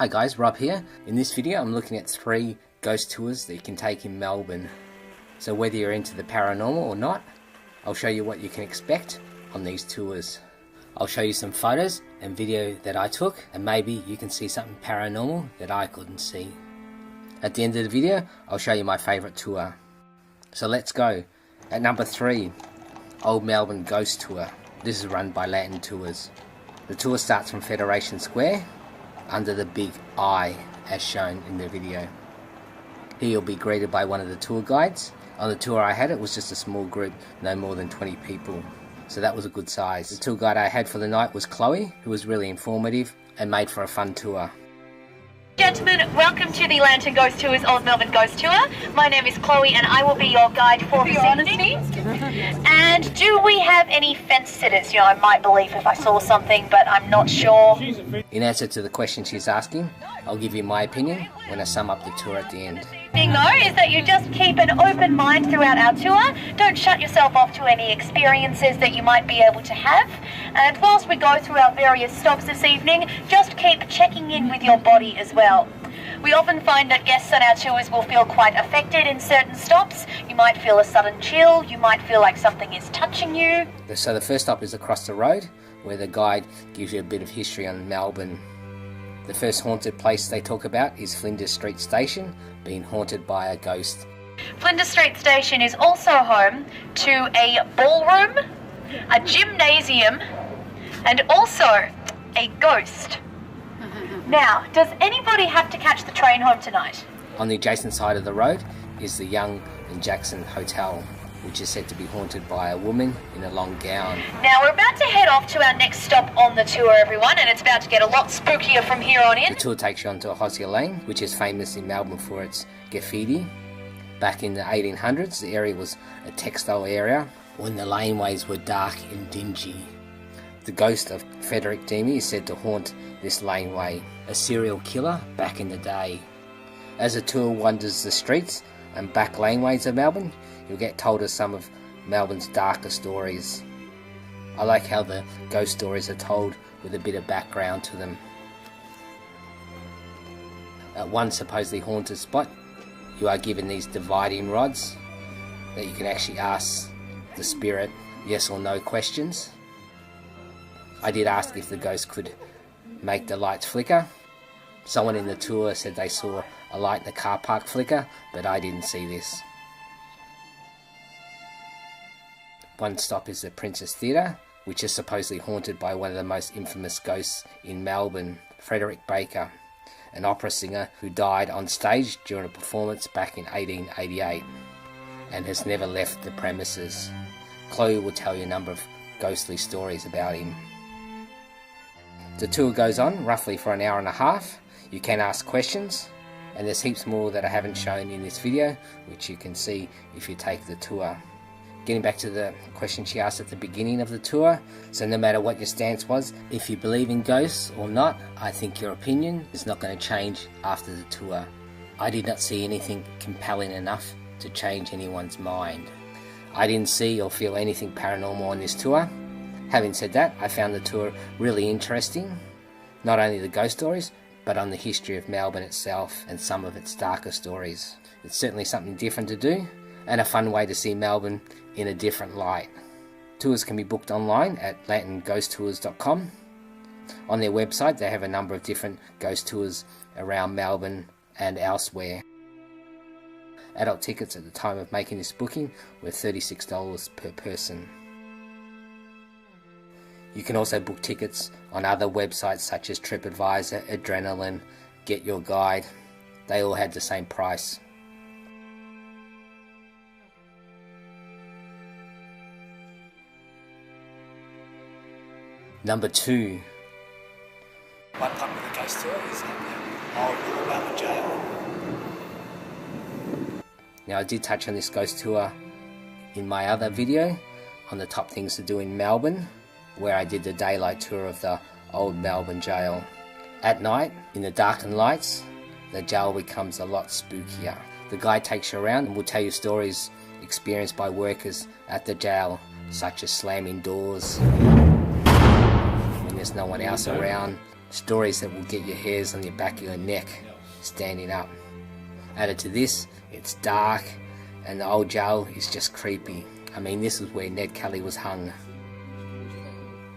Hi guys, Rob here. In this video I'm looking at 3 ghost tours that you can take in Melbourne. So whether you're into the paranormal or not, I'll show you what you can expect on these tours. I'll show you some photos and video that I took, and maybe you can see something paranormal that I couldn't see. At the end of the video, I'll show you my favourite tour. So let's go. At number 3, Old Melbourne Ghost Tour. This is run by Lantern Tours. The tour starts from Federation Square, under the big I as shown in the video. Here you'll be greeted by one of the tour guides. On the tour I had, it was just a small group, no more than 20 people. So that was a good size. The tour guide I had for the night was Chloe, who was really informative and made for a fun tour. Gentlemen, welcome to the Lantern Ghost Tours Old Melbourne Ghost Tour. My name is Chloe and I will be your guide for this evening. And do we have any fence sitters? You know, I might believe if I saw something, but I'm not sure. In answer to the question she's asking, I'll give you my opinion when I sum up the tour at the end. The thing though is that you just keep an open mind throughout our tour. Don't shut yourself off to any experiences that you might be able to have. And whilst we go through our various stops this evening, just keep checking in with your body as well. We often find that guests on our tours will feel quite affected in certain stops. You might feel a sudden chill, you might feel like something is touching you. So the first stop is across the road, where the guide gives you a bit of history on Melbourne. The first haunted place they talk about is Flinders Street Station, being haunted by a ghost. Flinders Street Station is also home to a ballroom, a gymnasium, and also a ghost. Now, does anybody have to catch the train home tonight? On the adjacent side of the road is the Young and Jackson Hotel, which is said to be haunted by a woman in a long gown. Now, we're about to head off to our next stop on the tour, everyone, and it's about to get a lot spookier from here on in. The tour takes you onto Hosier Lane, which is famous in Melbourne for its graffiti. Back in the 1800s, the area was a textile area when the laneways were dark and dingy. The ghost of Frederick Deemy is said to haunt this laneway, a serial killer back in the day. As the tour wanders the streets and back laneways of Melbourne, you'll get told of some of Melbourne's darker stories. I like how the ghost stories are told with a bit of background to them. At one supposedly haunted spot, you are given these dividing rods that you can actually ask the spirit yes or no questions. I did ask if the ghost could make the lights flicker. Someone in the tour said they saw a light in the car park flicker, but I didn't see this. One stop is the Princess Theatre, which is supposedly haunted by one of the most infamous ghosts in Melbourne, Frederick Baker, an opera singer who died on stage during a performance back in 1888 and has never left the premises. Chloe will tell you a number of ghostly stories about him. The tour goes on roughly for an hour and a half. You can ask questions, and there's heaps more that I haven't shown in this video, which you can see if you take the tour. Getting back to the question she asked at the beginning of the tour, so no matter what your stance was, if you believe in ghosts or not, I think your opinion is not going to change after the tour. I did not see anything compelling enough to change anyone's mind. I didn't see or feel anything paranormal on this tour. Having said that, I found the tour really interesting, not only the ghost stories, but on the history of Melbourne itself and some of its darker stories. It's certainly something different to do, and a fun way to see Melbourne in a different light. Tours can be booked online at lanternghosttours.com. On their website they have a number of different ghost tours around Melbourne and elsewhere. Adult tickets at the time of making this booking were $36 per person. You can also book tickets on other websites such as TripAdvisor, Adrenaline, Get Your Guide. They all had the same price. Number 2. One popular ghost tour is Old Melbourne Jail. Now I did touch on this ghost tour in my other video on the top things to do in Melbourne, where I did the daylight tour of the Old Melbourne Jail. At night, in the darkened lights, the jail becomes a lot spookier. The guide takes you around and will tell you stories experienced by workers at the jail, such as slamming doors when there's no one else around, Stories that will get your hairs on your back of your neck standing up. Added to this, it's dark and the old jail is just creepy. I mean, this is where Ned Kelly was hung.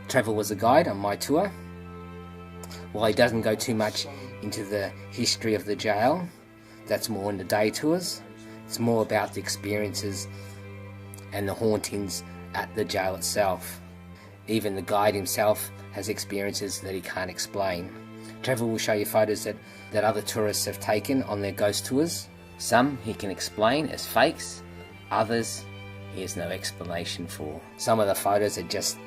Trevor was a guide on my tour. While he doesn't go too much into the history of the jail, that's more in the day tours. It's more about the experiences and the hauntings at the jail itself. Even the guide himself has experiences that he can't explain. Trevor will show you photos that other tourists have taken on their ghost tours. Some he can explain as fakes, others he has no explanation for. Some of the photos are just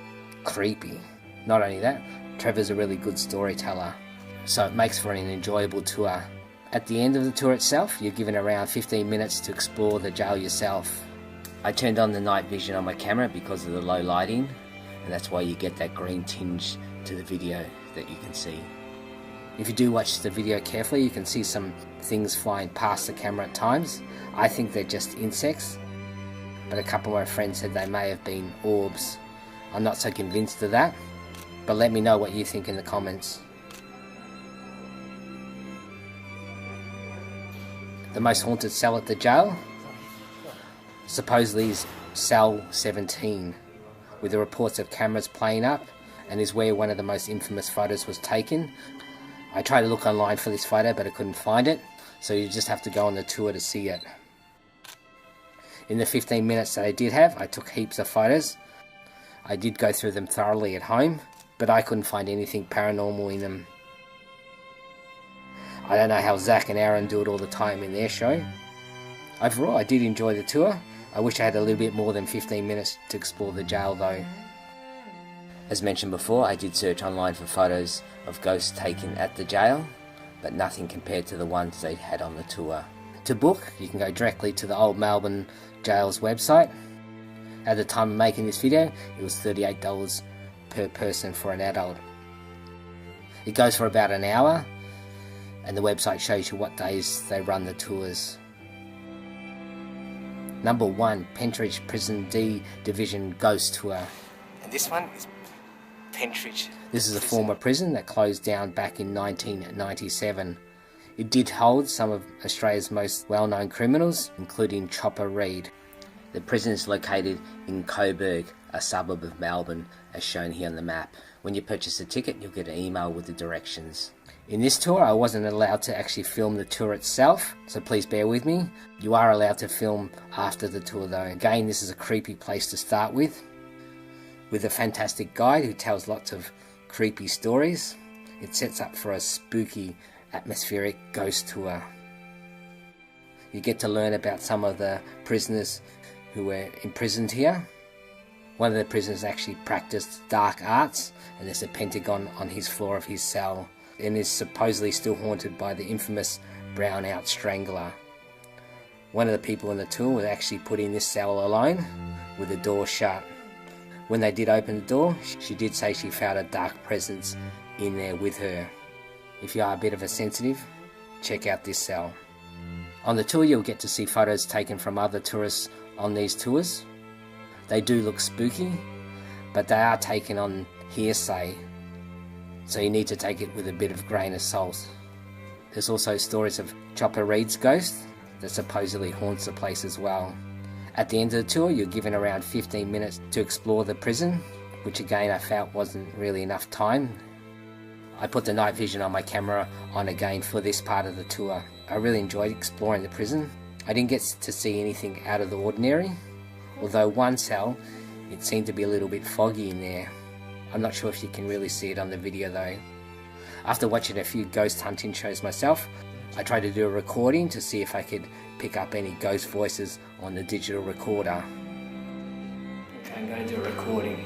creepy. Not only that, Trevor's a really good storyteller, so it makes for an enjoyable tour. At the end of the tour itself, you're given around 15 minutes to explore the jail yourself. I turned on the night vision on my camera because of the low lighting, and that's why you get that green tinge to the video that you can see. If you do watch the video carefully, you can see some things flying past the camera at times. I think they're just insects, but a couple of my friends said they may have been orbs. I'm not so convinced of that, but let me know what you think in the comments. The most haunted cell at the jail supposedly is cell 17, with the reports of cameras playing up, and is where one of the most infamous photos was taken. I tried to look online for this photo, but I couldn't find it, so you just have to go on the tour to see it. In the 15 minutes that I did have, I took heaps of photos. I did go through them thoroughly at home, but I couldn't find anything paranormal in them. I don't know how Zach and Aaron do it all the time in their show. Overall, I did enjoy the tour. I wish I had a little bit more than 15 minutes to explore the jail though. As mentioned before, I did search online for photos of ghosts taken at the jail, but nothing compared to the ones they had on the tour. To book, you can go directly to the Old Melbourne Jail's website. At the time of making this video, it was $38 per person for an adult. It goes for about an hour, and the website shows you what days they run the tours. Number 1, Pentridge Prison D Division Ghost Tour. And this one is Pentridge. This is a former prison that closed down back in 1997. It did hold some of Australia's most well-known criminals, including Chopper Read. The prison is located in Coburg, a suburb of Melbourne, as shown here on the map. When you purchase a ticket, you'll get an email with the directions. In this tour, I wasn't allowed to actually film the tour itself, so please bear with me. You are allowed to film after the tour though. Again, this is a creepy place to start with a fantastic guide who tells lots of creepy stories. It sets up for a spooky, atmospheric ghost tour. You get to learn about some of the prisoners who were imprisoned here. One of the prisoners actually practiced dark arts, and there's a pentagon on his floor of his cell, and is supposedly still haunted by the infamous Brownout Strangler. One of the people in the tour was actually put in this cell alone, with the door shut. When they did open the door, she did say she felt a dark presence in there with her. If you are a bit of a sensitive, check out this cell. On the tour, you'll get to see photos taken from other tourists on these tours. They do look spooky, but they are taken on hearsay, so you need to take it with a bit of grain of salt. There's also stories of Chopper Read's ghost that supposedly haunts the place as well. At the end of the tour, you're given around 15 minutes to explore the prison, which again I felt wasn't really enough time. I put the night vision on my camera on again for this part of the tour. I really enjoyed exploring the prison. I didn't get to see anything out of the ordinary, although one cell, it seemed to be a little bit foggy in there. I'm not sure if you can really see it on the video though. After watching a few ghost hunting shows myself, I tried to do a recording to see if I could pick up any ghost voices on the digital recorder. Okay, I'm going to do a recording.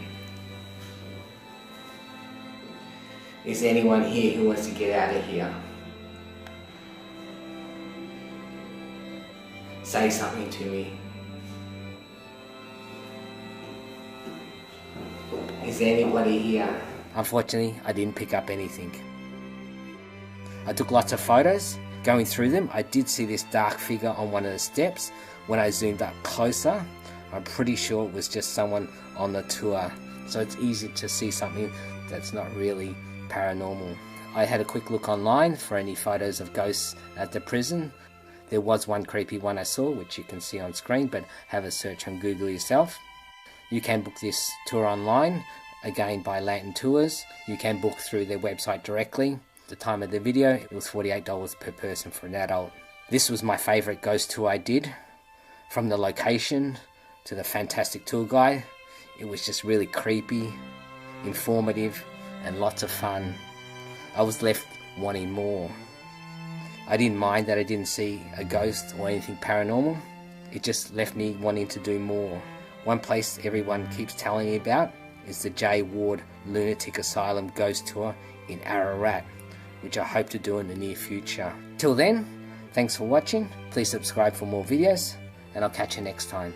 Is there anyone here who wants to get out of here? Say something to me. Is there anybody here? Unfortunately, I didn't pick up anything. I took lots of photos. Going through them, I did see this dark figure on one of the steps. When I zoomed up closer, I'm pretty sure it was just someone on the tour. So it's easy to see something that's not really paranormal. I had a quick look online for any photos of ghosts at the prison. There was one creepy one I saw, which you can see on screen, but have a search on Google yourself. You can book this tour online, again by Lantern Tours. You can book through their website directly. At the time of the video, it was $48 per person for an adult. This was my favourite ghost tour I did. From the location to the fantastic tour guide, it was just really creepy, informative, and lots of fun. I was left wanting more. I didn't mind that I didn't see a ghost or anything paranormal. It just left me wanting to do more. One place everyone keeps telling me about is the J Ward Lunatic Asylum Ghost Tour in Ararat, which I hope to do in the near future. Till then, thanks for watching. Please subscribe for more videos, and I'll catch you next time.